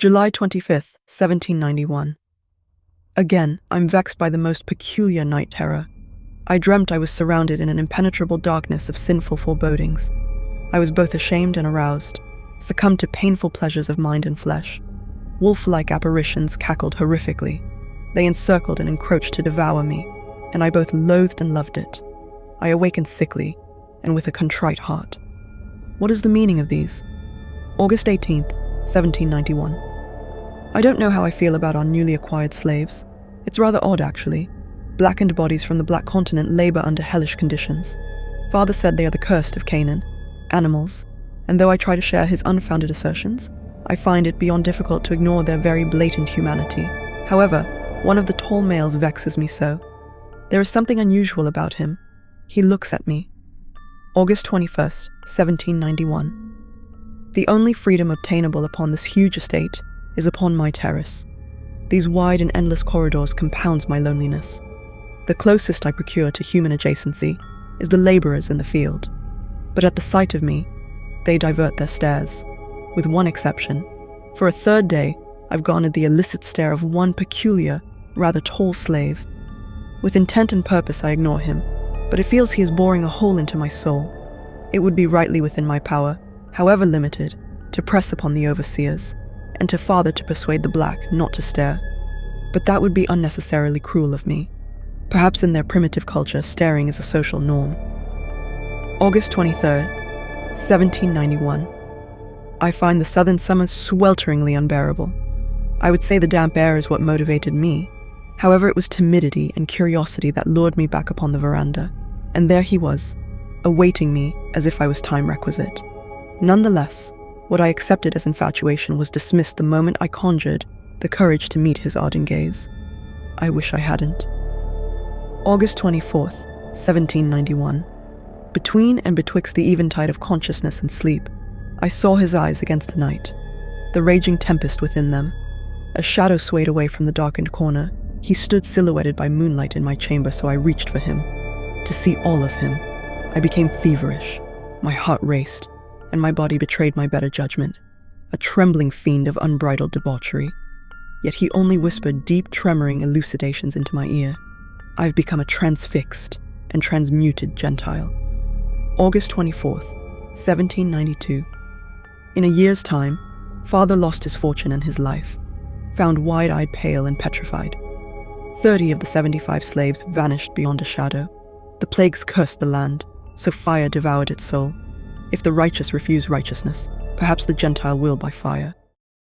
July 25th, 1791. Again, I'm vexed by the most peculiar night terror. I dreamt I was surrounded in an impenetrable darkness of sinful forebodings. I was both ashamed and aroused, succumbed to painful pleasures of mind and flesh. Wolf-like apparitions cackled horrifically. They encircled and encroached to devour me, and I both loathed and loved it. I awakened sickly, and with a contrite heart. What is the meaning of these? August 18th, 1791. I don't know how I feel about our newly acquired slaves. It's rather odd, actually. Blackened bodies from the Black Continent labor under hellish conditions. Father said they are the cursed of Canaan, animals, and though I try to share his unfounded assertions, I find it beyond difficult to ignore their very blatant humanity. However, one of the tall males vexes me so. There is something unusual about him. He looks at me. August 21st, 1791. The only freedom obtainable upon this huge estate is upon my terrace. These wide and endless corridors compounds my loneliness. The closest I procure to human adjacency is the laborers in the field. But at the sight of me, they divert their stares. With one exception. For a third day, I've garnered the illicit stare of one peculiar, rather tall slave. With intent and purpose I ignore him, but it feels he is boring a hole into my soul. It would be rightly within my power, however limited, to press upon the overseers, and to Father to persuade the black not to stare. But that would be unnecessarily cruel of me. Perhaps in their primitive culture, staring is a social norm. August 23rd, 1791. I find the southern summers swelteringly unbearable. I would say the damp air is what motivated me. However, it was timidity and curiosity that lured me back upon the veranda, and there he was, awaiting me as if I was time requisite. Nonetheless, what I accepted as infatuation was dismissed the moment I conjured the courage to meet his ardent gaze. I wish I hadn't. August 24th, 1791. Between and betwixt the eventide of consciousness and sleep, I saw his eyes against the night, the raging tempest within them. A shadow swayed away from the darkened corner. He stood silhouetted by moonlight in my chamber, so I reached for him. To see all of him, I became feverish. My heart raced, and my body betrayed my better judgment, a trembling fiend of unbridled debauchery. Yet he only whispered deep, tremoring elucidations into my ear. I've become a transfixed and transmuted Gentile. August 24th, 1792. In a year's time, Father lost his fortune and his life, found wide-eyed, pale, and petrified. 30 of the 75 slaves vanished beyond a shadow. The plagues cursed the land, so fire devoured its soul. If the righteous refuse righteousness, perhaps the Gentile will by fire.